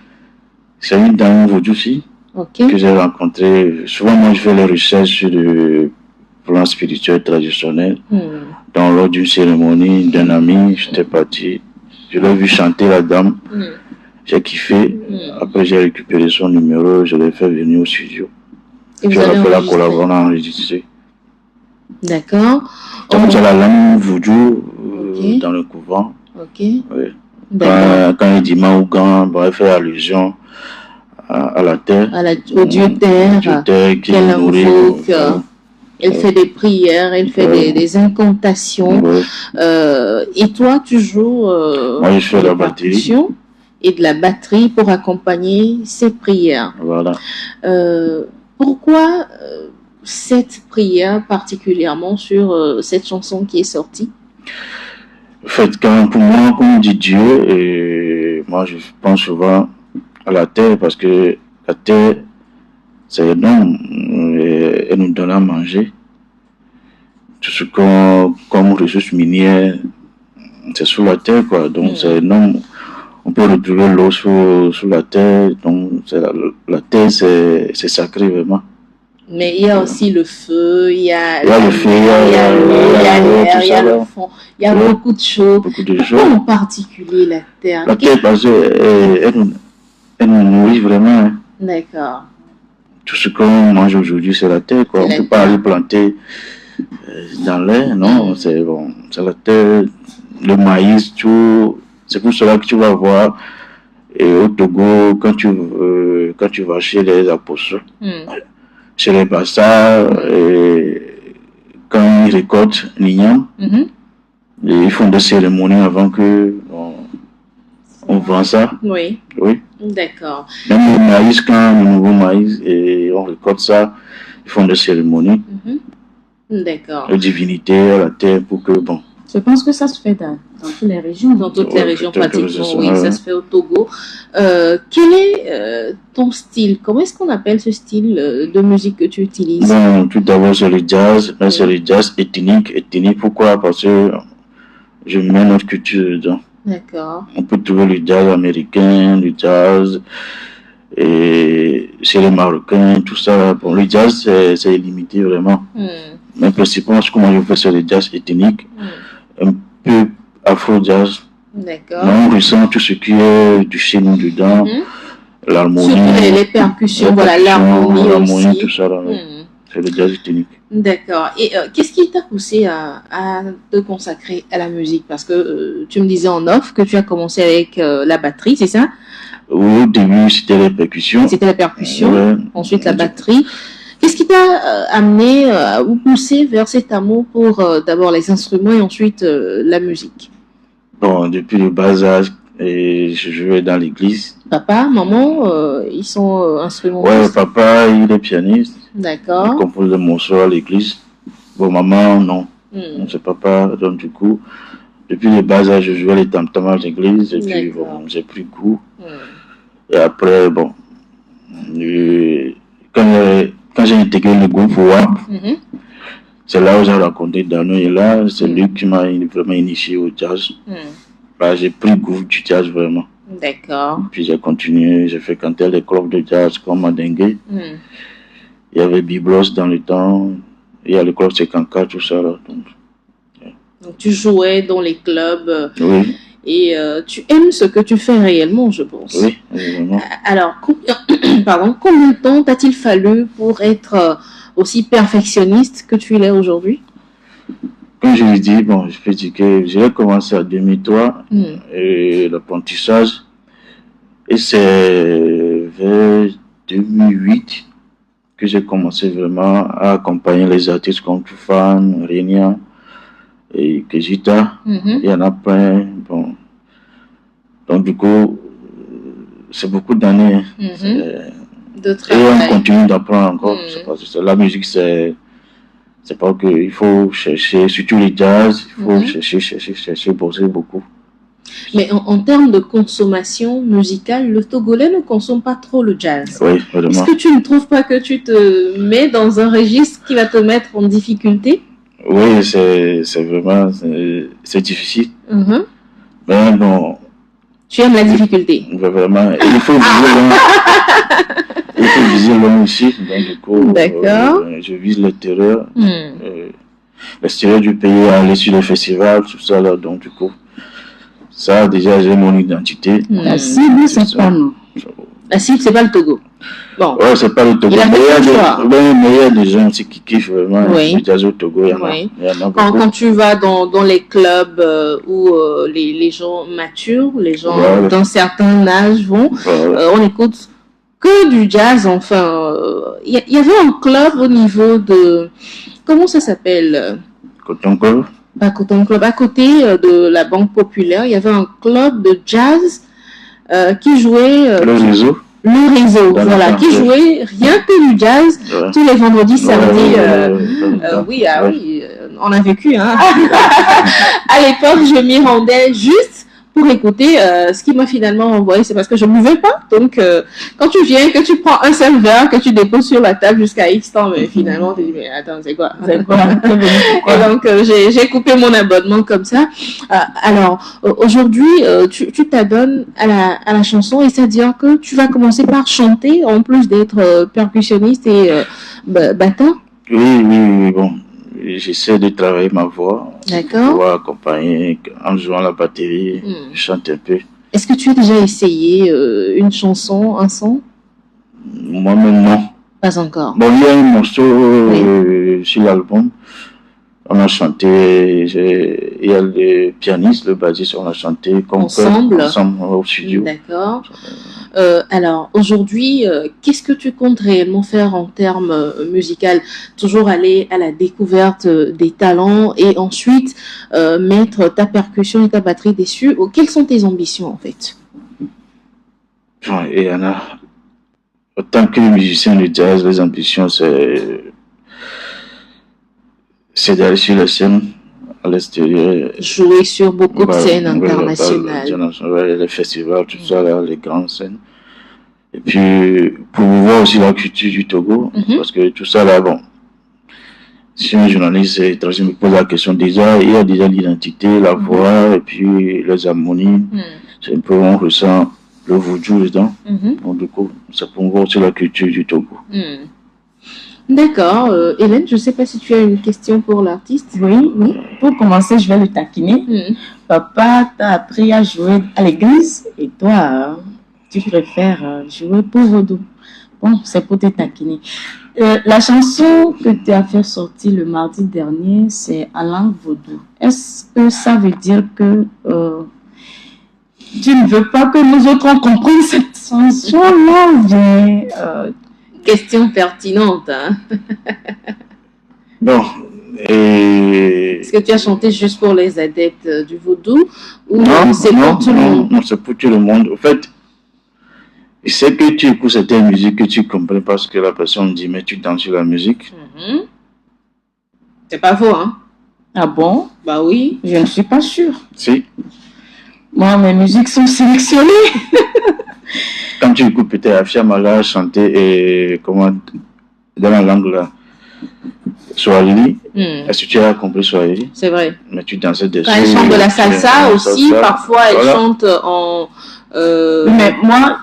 Speaker 3: C'est une dame Vodjoussi que j'ai rencontrée. Souvent, moi, je fais les recherches sur le plan spirituel traditionnel. Dans lors d'une cérémonie d'un ami, j'étais parti. Je l'ai vu chanter la dame. J'ai kiffé. Après, j'ai récupéré son numéro. Je l'ai fait venir au studio.
Speaker 1: Et
Speaker 3: je l'ai fait la collaboration enregistrée.
Speaker 1: D'accord.
Speaker 3: Donc, c'est la langue Vodjou dans le couvent. Oui. Quand il dit Maougan, bon, il fait allusion à la terre.
Speaker 1: Au Dieu terre.
Speaker 3: Qui est nourri.
Speaker 1: Elle fait des prières, elle fait des incantations. Et toi, tu joues
Speaker 3: moi, je fais la batterie
Speaker 1: et de la batterie pour accompagner ces prières.
Speaker 3: Voilà.
Speaker 1: Pourquoi cette prière particulièrement sur cette chanson qui est sortie?
Speaker 3: En fait, pour moi, comme on dit Dieu, et moi je pense souvent à la terre parce que la terre, c'est énorme. Elle nous donne à manger. Tout ce qu'on, comme ressources minières, c'est sous la terre, quoi. Donc c'est énorme. On peut retrouver l'eau sous la terre. Donc la terre, c'est sacré vraiment.
Speaker 1: Mais il y a aussi le feu, il y a
Speaker 3: le feu, il y a
Speaker 1: l'air, il y a le fond, il y a beaucoup de choses. Pourquoi en particulier la terre?
Speaker 3: La terre, parce qu'elle nous nourrit vraiment. Hein.
Speaker 1: D'accord.
Speaker 3: Tout ce qu'on mange aujourd'hui, c'est la terre, quoi. On ne peut pas aller planter dans l'air, non. C'est bon, c'est la terre, le maïs, tout. C'est pour cela que tu vas voir au Togo, quand tu vas chez les apôtres. Chez les Bassa, quand ils récoltent l'igname, ils font des cérémonies avant que on vend ça.
Speaker 1: Oui.
Speaker 3: Oui.
Speaker 1: D'accord.
Speaker 3: Même le maïs, quand le nouveau maïs, et on récolte ça, ils font des cérémonies.
Speaker 1: D'accord.
Speaker 3: De divinité à la terre pour que, bon.
Speaker 2: Je pense que ça se fait dans toutes les régions.
Speaker 1: Dans toutes les régions, pratiquement, oui, ça se fait au Togo. Quel est ton style? Comment est-ce qu'on appelle ce style de musique que tu utilises?
Speaker 3: Bon, tout d'abord, c'est le jazz, mais c'est le jazz ethnique. Ethnique, pourquoi? Parce que je mets notre culture dedans.
Speaker 1: D'accord.
Speaker 3: On peut trouver le jazz américain, le jazz, et chez les Marocains, tout ça. Bon, le jazz, c'est limité vraiment. Mais principalement, ce que moi je fais, c'est le jazz ethnique. Un peu afro-jazz.
Speaker 1: D'accord.
Speaker 3: On ressent tout ce qui est du chez nous dedans, l'harmonie.
Speaker 1: Surtout les percussions, voilà, l'harmonie aussi.
Speaker 3: Tout ça, c'est le jazz ethnique.
Speaker 1: D'accord. Et qu'est-ce qui t'a poussé à te consacrer à la musique? Parce que tu me disais en off que tu as commencé avec la batterie, c'est ça?
Speaker 3: Au début, c'était les percussions.
Speaker 1: C'était la percussion, ensuite la batterie. Qu'est-ce qui t'a amené ou poussé vers cet amour pour d'abord les instruments et ensuite la musique?
Speaker 3: Bon, depuis le bas âge, je jouais dans l'église.
Speaker 1: Papa, maman, ils sont instrumentistes?
Speaker 3: Ouais, papa, il est pianiste.
Speaker 1: D'accord.
Speaker 3: Il compose des morceaux à l'église. Bon, maman, non. C'est papa, donc du coup, depuis le bas âge, je jouais les tam-tams à l'église, et puis bon, j'ai pris goût. Et après, bon, quand j'ai intégré le groupe WAP, c'est là où j'ai rencontré Dano, et là, c'est lui qui m'a vraiment initié au jazz. Là, j'ai pris goût du jazz vraiment.
Speaker 1: D'accord.
Speaker 3: Puis j'ai continué, j'ai fréquenté les clubs de jazz comme Madingue. Il y avait Biblos dans le temps, il y a le club Sekanka, tout ça là.
Speaker 1: Donc tu jouais dans les clubs.
Speaker 3: Oui.
Speaker 1: Et tu aimes ce que tu fais réellement, je pense.
Speaker 3: Oui, vraiment.
Speaker 1: Alors, combien de temps t'a-t-il fallu pour être aussi perfectionniste que tu l'es aujourd'hui?
Speaker 3: Comme je l'ai dit, bon, je peux dire que j'ai commencé en 2003 et l'apprentissage. Et c'est vers 2008 que j'ai commencé vraiment à accompagner les artistes comme Toufan, Renia et Kejita. Il y en a plein. Bon. Donc du coup, c'est beaucoup d'années.
Speaker 1: De travail.
Speaker 3: Et on continue d'apprendre encore. Parce que la musique, c'est pas qu'il faut chercher, surtout les jazz, il faut chercher, bosser beaucoup.
Speaker 1: Mais en termes de consommation musicale, le Togolais ne consomme pas trop le jazz.
Speaker 3: Oui, vraiment.
Speaker 1: Est-ce que tu ne trouves pas que tu te mets dans un registre qui va te mettre en difficulté?
Speaker 3: Oui, c'est vraiment, c'est difficile. Mais bon.
Speaker 1: Tu aimes la difficulté?
Speaker 3: Vraiment, il faut viser loin. Il faut viser loin aussi. Donc du coup, je vise l'extérieur. L'extérieur du pays, aller sur les festivals, tout ça là. Donc du coup, ça déjà j'ai mon identité.
Speaker 2: La cible, c'est pas nous.
Speaker 1: La cible, c'est pas le Togo. Bon.
Speaker 3: Ouais, c'est pas le Togo. Mais il y a des gens aussi qui kiffent vraiment le jazz au Togo. Il y en a beaucoup.
Speaker 1: Quand tu vas dans les clubs où les gens matures, les gens d'un certain âge vont, on écoute que du jazz. Enfin, il y avait un club au niveau de... Comment ça s'appelle?
Speaker 3: Coton Club.
Speaker 1: Pas Coton Club. À côté de la Banque Populaire, il y avait un club de jazz qui jouait...
Speaker 3: le réseau.
Speaker 1: Le réseau, voilà, qui jouait rien que du jazz tous les vendredis, samedis. Oui, on a vécu, hein. À l'époque, je m'y rendais juste pour écouter ce qui m'a finalement envoyé. C'est parce que je ne buvais pas. Donc, quand tu viens, que tu prends un seul verre, que tu déposes sur la table jusqu'à X temps, mais finalement, tu dis, mais attends, c'est quoi? Et donc, j'ai coupé mon abonnement comme ça. Alors, aujourd'hui, tu t'adonnes à la chanson, et c'est-à-dire que tu vas commencer par chanter, en plus d'être percussionniste et batteur?
Speaker 3: Oui, bon. J'essaie de travailler ma voix.
Speaker 1: D'accord.
Speaker 3: Pour accompagner en jouant la batterie, je chante un peu.
Speaker 1: Est-ce que tu as déjà essayé une chanson, un son?
Speaker 3: Moi-même, non.
Speaker 1: Pas encore.
Speaker 3: Bon, il y a un morceau sur l'album. On a chanté, il y a le pianiste, le bassiste, on a chanté ensemble au studio.
Speaker 1: D'accord. Alors, aujourd'hui, qu'est-ce que tu comptes réellement faire en termes musicaux? Toujours aller à la découverte des talents et ensuite mettre ta percussion et ta batterie dessus. Quelles sont tes ambitions, en fait?
Speaker 3: Il y en a. Autant que musicien de jazz, les ambitions, c'est d'aller sur la scène à l'extérieur.
Speaker 1: Jouer sur beaucoup de scènes internationales.
Speaker 3: Les festivals, tout ça, là, les grandes scènes. Et puis, pour voir aussi la culture du Togo, parce que tout ça, là, bon, si un journaliste étranger me pose la question, déjà, il y a déjà l'identité, la voix, et puis les harmonies. C'est un peu, on ressent le vaudou dedans. Donc, du coup, c'est pour voir aussi la culture du Togo.
Speaker 1: D'accord. Hélène, je ne sais pas si tu as une question pour l'artiste.
Speaker 2: Oui. Pour commencer, je vais le taquiner. Papa t'a appris à jouer à l'église et toi, tu préfères jouer pour vaudou. Bon, c'est pour te taquiner. La chanson que tu as fait sortir le mardi dernier, c'est en langue vaudou. Est-ce que ça veut dire que tu ne veux pas que nous autres on comprenne cette chanson-là?
Speaker 1: Question pertinente. Hein?
Speaker 3: Bon.
Speaker 1: Est-ce que tu as chanté juste pour les adeptes du vaudou ou c'est pour tout le monde?
Speaker 3: Non, c'est pour tout le monde. En fait, c'est que tu écoutes certaines musiques que tu comprends parce que la personne dit mais tu danses sur la musique.
Speaker 1: C'est pas faux, hein?
Speaker 2: Ah bon?
Speaker 1: Bah oui.
Speaker 2: Je ne suis pas sûre.
Speaker 3: Si.
Speaker 2: Moi, mes musiques sont sélectionnées.
Speaker 3: Quand tu écoutes peut-être Afia Mala chanter et comment dans la langue là, Swahili, est-ce que tu as compris Swahili?
Speaker 1: C'est vrai.
Speaker 3: Mais tu dansais dessus.
Speaker 1: Quand elle chante de la salsa aussi, parfois elle chante en...
Speaker 2: Mais moi,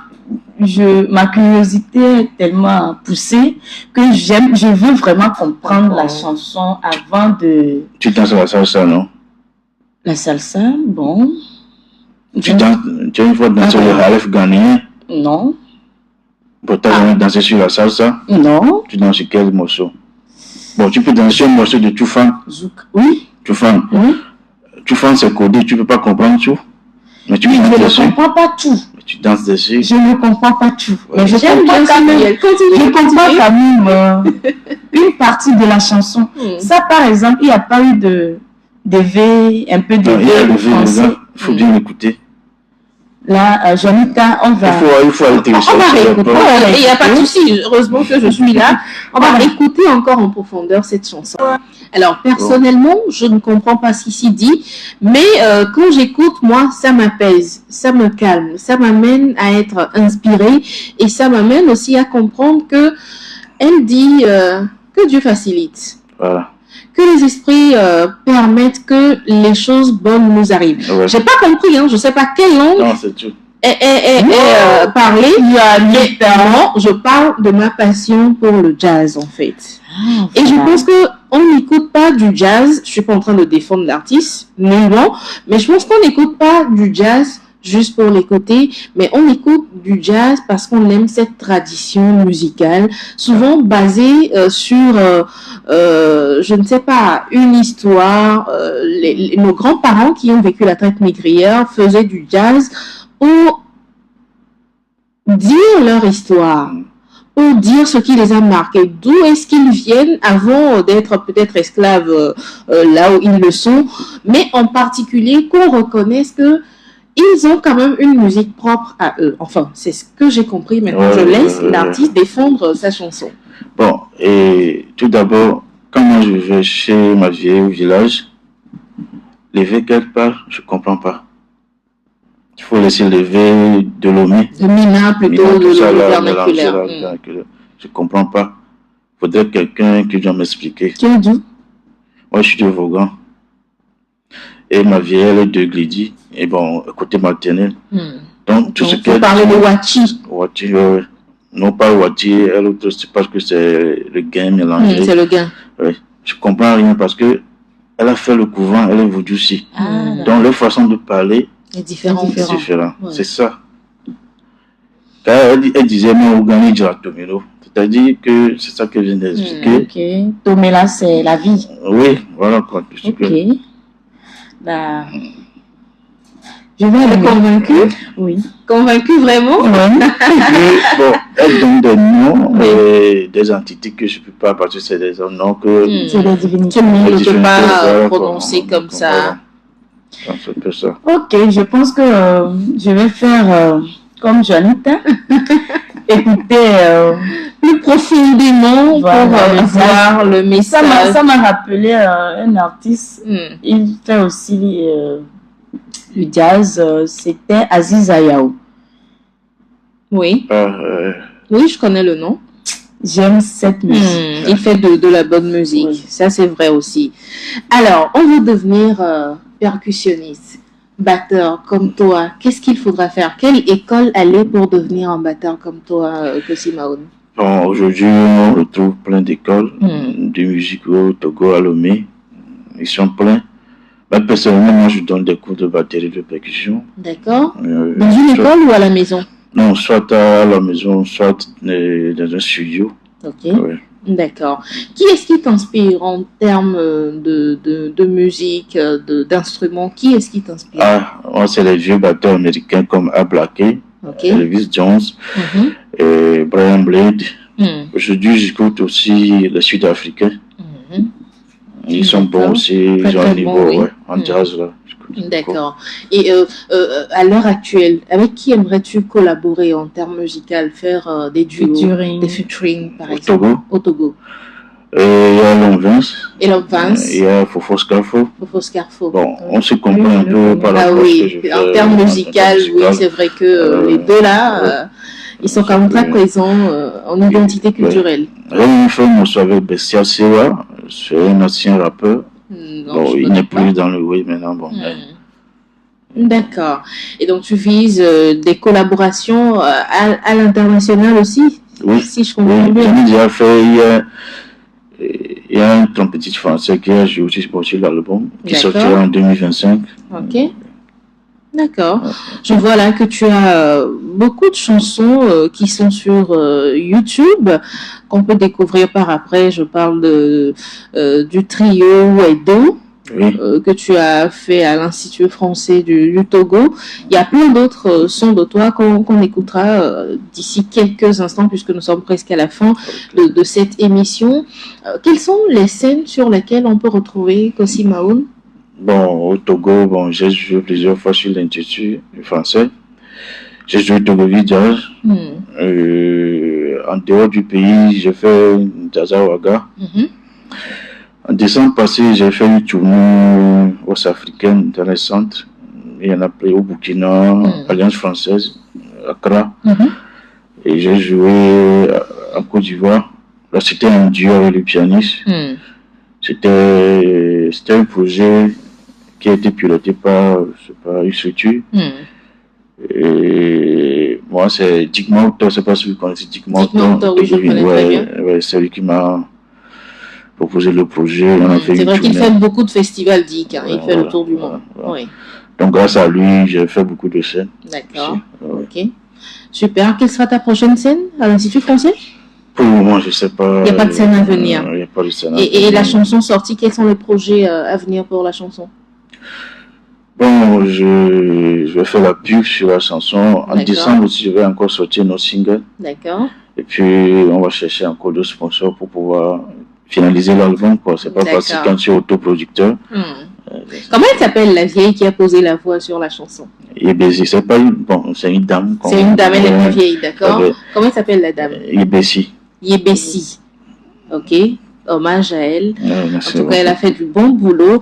Speaker 2: ma curiosité est tellement poussée que je veux vraiment comprendre la chanson avant de...
Speaker 3: Tu danses la salsa, non?
Speaker 2: La salsa, bon...
Speaker 3: Tu as une fois dansé le Halef ghanéen?
Speaker 2: Non.
Speaker 3: Pourtant, tu as dansé sur la salsa?
Speaker 2: Non.
Speaker 3: Tu danses sur quel morceau? Bon, tu peux danser un morceau de Toufan.
Speaker 2: Oui.
Speaker 3: Toufan.
Speaker 2: Oui.
Speaker 3: Toufan, c'est codé, tu ne peux pas comprendre tout. Mais tu
Speaker 2: je ne comprends pas tout.
Speaker 3: Mais tu danses dessus.
Speaker 2: Je ne comprends pas tout.
Speaker 3: Ouais.
Speaker 2: Mais je comprends quand même. Je comprends quand même une partie de la chanson. Ça, par exemple, il n'y a pas eu de V, un peu de V français.
Speaker 3: Il faut bien l'écouter.
Speaker 2: Là, Jonita, on va...
Speaker 3: Il faut aller télécharger.
Speaker 1: On va réécouter. Il n'y a pas de souci. Heureusement que je suis là. On va écouter encore en profondeur cette chanson. Alors, personnellement, je ne comprends pas ce qui s'y dit. Mais quand j'écoute, moi, ça m'apaise. Ça me calme. Ça m'amène à être inspirée. Et ça m'amène aussi à comprendre que elle dit que Dieu facilite.
Speaker 3: Voilà.
Speaker 1: Que les esprits permettent que les choses bonnes nous arrivent. Ouais. J'ai pas compris, hein, je sais pas quelle langue est parlée. Non, je parle de ma passion pour le jazz en fait. Et je pense que on n'écoute pas du jazz. Je suis pas en train de défendre l'artiste, nullement, mais je pense qu'on n'écoute pas du jazz juste pour l'écouter, mais on écoute du jazz parce qu'on aime cette tradition musicale, souvent basée sur, je ne sais pas, une histoire. Nos grands-parents qui ont vécu la traite négrière faisaient du jazz pour dire leur histoire, pour dire ce qui les a marqués, d'où est-ce qu'ils viennent avant d'être peut-être esclaves là où ils le sont, mais en particulier qu'on reconnaisse que ils ont quand même une musique propre à eux. Enfin, c'est ce que j'ai compris. Maintenant, je laisse l'artiste défendre sa chanson.
Speaker 3: Bon, et tout d'abord, quand moi je vais chez ma vieille au village, les V qu'elle parle, je ne comprends pas. Il faut laisser les V de Lomé.
Speaker 1: De Mina, plutôt, de vernaculaire.
Speaker 3: Je ne comprends pas. Il faudrait quelqu'un qui vient m'expliquer.
Speaker 2: Tu es d'où?
Speaker 3: Moi, je suis de Vaughan. Et ma vieille, elle est de Glidi. Et bon, côté maternel. Donc, tout ce qu'elle...
Speaker 1: Vous parlez de Wachi.
Speaker 3: Wachi, non pas Wachi, elle autre, c'est parce que c'est le gain mélangé.
Speaker 1: C'est le gain.
Speaker 3: Oui. Je comprends rien parce que elle a fait le couvent, elle est vaudou aussi. Donc, leur façon de parler
Speaker 1: est différente.
Speaker 3: C'est différent. Ouais. C'est ça. Quand elle disait, mais on gagne du Tomelo. C'est-à-dire que c'est ça que je viens d'expliquer.
Speaker 2: Ok. Tomela, c'est la vie.
Speaker 3: Oui, voilà quoi.
Speaker 2: Ok. Bah, je vais être convaincue. Oui.
Speaker 1: Convaincue vraiment?
Speaker 2: Oui.
Speaker 3: Bon, elle donne des noms et des entités que je ne peux pas, parce que c'est des noms que...
Speaker 2: C'est des divinités.
Speaker 1: Tout le monde ne peut pas prononcer comme ça.
Speaker 3: Voilà. C'est un peu ça.
Speaker 2: Ok, je pense que je vais faire comme Jonita. Écouter
Speaker 1: plus profondément pour voir le message.
Speaker 2: Ça m'a rappelé un artiste. Il fait aussi le jazz. C'était Aziz Ayao.
Speaker 1: Oui. Oui, je connais le nom.
Speaker 2: J'aime cette musique.
Speaker 1: Il fait de la bonne musique. Oui. Ça, c'est vrai aussi. Alors, on veut devenir percussionniste, batteur comme toi. Qu'est-ce qu'il faudra faire? Quelle école aller pour devenir un batteur comme toi, Kossi Maoun?
Speaker 3: Bon, aujourd'hui, on retrouve plein d'écoles de musique au Togo, à Lomé. Ils sont pleins. Mais personnellement, moi, je donne des cours de batterie de percussion.
Speaker 1: D'accord. Dans une école ou à la maison?
Speaker 3: Non, soit à la maison, soit dans un studio.
Speaker 1: Ok. Ouais. D'accord. Qui est-ce qui t'inspire en termes de musique, d'instruments? Qui est-ce qui t'inspire?
Speaker 3: Moi, c'est les vieux batteurs américains comme Art Blakey, Elvis Jones, et Brian Blade. Aujourd'hui, j'écoute aussi les Sud-Africains. Ils sont bons aussi, ils ont un niveau en jazz. Là.
Speaker 1: D'accord. Et à l'heure actuelle, avec qui aimerais-tu collaborer en termes musicaux, faire des duos, des featuring par exemple?
Speaker 3: Au Togo. Il y a L'Homme Vince.
Speaker 1: Et L'Homme Vince.
Speaker 3: Il y a Fofo Scarfo.
Speaker 1: Fofo Scarfo.
Speaker 3: Bon, on se comprend un peu par rapport à ce que je fais.
Speaker 1: En termes musical, oui, c'est vrai que les deux là, ils sont quand même très présents en identité culturelle.
Speaker 3: Une film aussi avec Bestia Sewa, c'est un ancien rappeur. Bon, il n'est plus dans le web maintenant. Bon,
Speaker 1: D'accord. Et donc tu vises des collaborations à l'international aussi,
Speaker 3: oui,
Speaker 1: si je comprends bien.
Speaker 3: J'ai déjà fait. Il y a un trompettiste français qui a joué aussi pour l'album, qui sortira en 2025.
Speaker 1: Ok. D'accord. Je vois là que tu as beaucoup de chansons qui sont sur YouTube, qu'on peut découvrir par après. Je parle du trio Wedo.
Speaker 3: Oui.
Speaker 1: Que tu as fait à l'Institut français du Togo. Il y a plein d'autres sons de toi qu'on écoutera d'ici quelques instants, puisque nous sommes presque à la fin de cette émission. Quelles sont les scènes sur lesquelles on peut retrouver Kossy Mahoun?
Speaker 3: Bon, au Togo, bon, j'ai joué plusieurs fois sur l'Institut français. J'ai joué Togo Jazz. En dehors du pays, j'ai fait Jazawaga. En décembre passé, j'ai fait une tournée ouest-africaine dans les centres. Il y en a pris au Burkina, Alliance française, Accra. Et j'ai joué en Côte d'Ivoire. Là, c'était un duo avec le pianiste. C'était un projet qui a été piloté par une structure. Et moi, c'est Dick Mautor, je ne sais pas si vous connaissez Dick Mautor.
Speaker 1: Oui, je connais très bien.
Speaker 3: Ouais, c'est lui qui m'a proposé le projet.
Speaker 1: C'est vrai qu'il fait beaucoup de festivals, Dick. Hein. Il fait le tour du monde. Oui.
Speaker 3: Donc, grâce à lui, j'ai fait beaucoup de scènes.
Speaker 1: D'accord. Ok. Super. Quelle sera ta prochaine scène à l'Institut français?
Speaker 3: Pour le moment, je ne sais pas.
Speaker 1: Il n'y a pas de scène à venir.
Speaker 3: Il n'y a pas de scène à venir.
Speaker 1: Et la chanson sortie, quels sont les projets à venir pour la chanson?
Speaker 3: Bon, je vais faire la pub sur la chanson. En décembre aussi, je vais encore sortir nos singles.
Speaker 1: D'accord.
Speaker 3: Et puis, on va chercher encore d'autres sponsors pour pouvoir finaliser l'album. C'est pas facile quand tu es autoproducteur.
Speaker 1: Comment elle s'appelle, la vieille qui a posé la voix sur la chanson?
Speaker 3: Yébessi, c'est pas une... Bon, c'est une dame.
Speaker 1: C'est une dame, elle est plus vieille, d'accord. Comment elle s'appelle, la dame?
Speaker 3: Yébessi.
Speaker 1: Yébessi. Ok. Hommage à elle. En tout cas, elle a fait du bon boulot.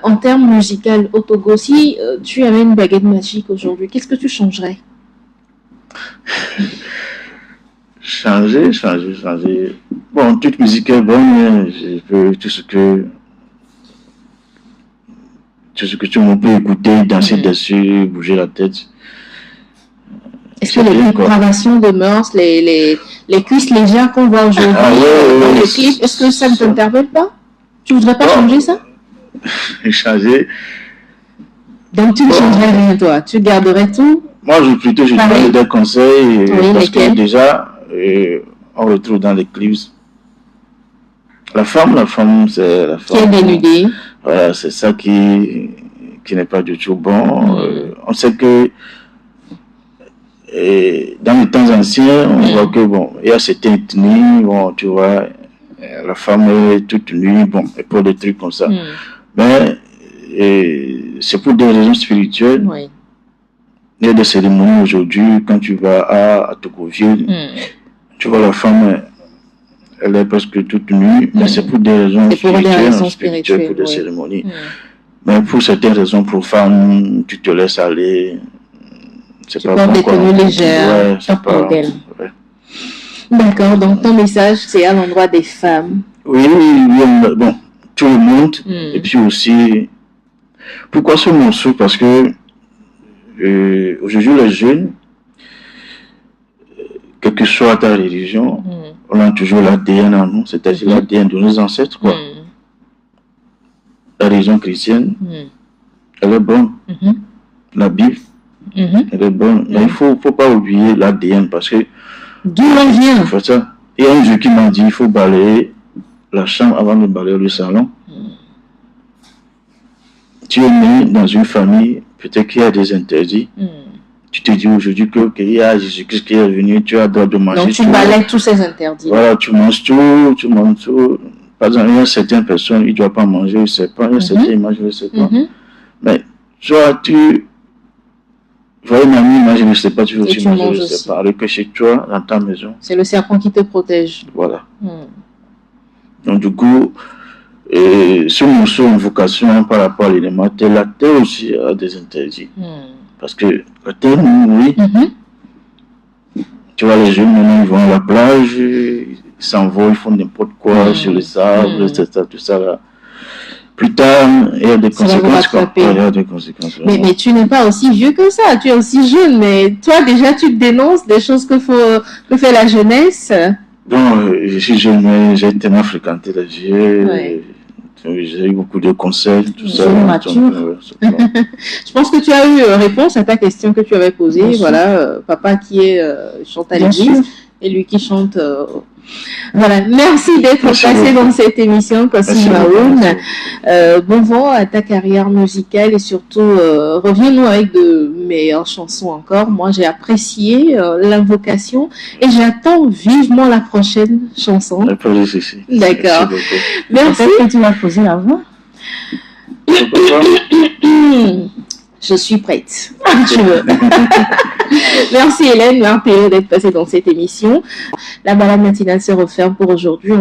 Speaker 1: En termes musicaux au Togo, si tu avais une baguette magique aujourd'hui, qu'est-ce que tu changerais?
Speaker 3: Changer. Bon, toute musique est bonne. Je peux tout ce que tout le monde peut écouter, danser dessus, bouger la tête.
Speaker 1: Est-ce que les dépravations de mœurs, les cuisses légères qu'on voit aujourd'hui dans les clips, est-ce que ça ne t'interpelle pas? Tu voudrais pas changer ça?
Speaker 3: Changer.
Speaker 1: Donc tu ne changerais rien, toi? Tu garderais tout?
Speaker 3: Moi, je donne des conseils. Parce que déjà, on retrouve dans les clips la femme, c'est la femme.
Speaker 1: Qui est dénudée.
Speaker 3: Voilà, c'est ça qui n'est pas du tout bon. On sait que dans les temps anciens, on voit que bon, il y a certaines ethnies, bon, tu vois, la femme est toute nue, bon, et pour des trucs comme ça. Mais c'est pour des raisons spirituelles. Il y a des cérémonies aujourd'hui, quand tu vas à Togoville, tu vois la femme, elle est presque toute nue, mais c'est pour des raisons spirituelles, pour des cérémonies. Mais pour certaines raisons profanes, tu te laisses aller.
Speaker 1: Tu portes des tenues légères, pas pour d'elle. D'accord, donc ton message, c'est à l'endroit des femmes.
Speaker 3: Oui, bon, tout le monde. Et puis aussi, pourquoi ce morceau? Parce que aujourd'hui, les jeunes, quelle que soit ta religion, on a toujours l'ADN en nous, c'est-à-dire l'ADN de nos ancêtres, quoi. La religion chrétienne, elle est bonne. La Bible, elle est bonne. Mais il ne faut pas oublier l'ADN parce que...
Speaker 1: D'où on vient?
Speaker 3: Il y a un jour qui m'a dit il faut balayer la chambre avant de balayer le salon. Tu es né dans une famille, peut-être qu'il y a des interdits. Tu te dis aujourd'hui qu'il y a Jésus-Christ qui est venu, tu as le droit de manger.
Speaker 1: Donc tu balayes tous ces interdits.
Speaker 3: Voilà, tu manges tout. Par exemple, il y a certaines personnes, ils ne doivent pas manger, je ne sais pas. Il y a certaines images, je ne sais pas. Mais toi, tu vois une amie, moi je ne sais pas, tu veux aussi manger, je ne sais pas. Alors que chez toi, dans ta maison.
Speaker 1: C'est le serpent qui te protège.
Speaker 3: Voilà. Donc, du coup, ce morceau en vocation par rapport à l'élémentaire, la terre aussi a des interdits. Parce que la terre, oui, tu vois, les jeunes, maintenant, ils vont à la plage, ils s'envolent, ils font n'importe quoi sur les arbres, etc., tout ça là. Plus tard, il y a des conséquences.
Speaker 1: Il y a des conséquences. Mais tu n'es pas aussi vieux que ça, tu es aussi jeune, mais toi déjà tu te dénonces des choses que fait la jeunesse.
Speaker 3: Non, je suis jeune, mais j'ai tellement fréquenté la vie. J'ai eu beaucoup de conseils, tout ça.
Speaker 1: Je pense que tu as eu réponse à ta question que tu avais posée. Voilà, papa qui chante à l'église et lui qui chante. Voilà, merci d'être passé dans cette émission, Kossi Maoun. Bon vent à ta carrière musicale et surtout reviens-nous avec de meilleures chansons encore. Moi, j'ai apprécié l'invocation et j'attends vivement la prochaine chanson. D'accord. Merci.
Speaker 2: Peut-être que tu vas poser la voix.
Speaker 1: Je suis prête. Si tu veux. Merci Hélène Marthéo d'être passée dans cette émission. La balade matinale se referme pour aujourd'hui.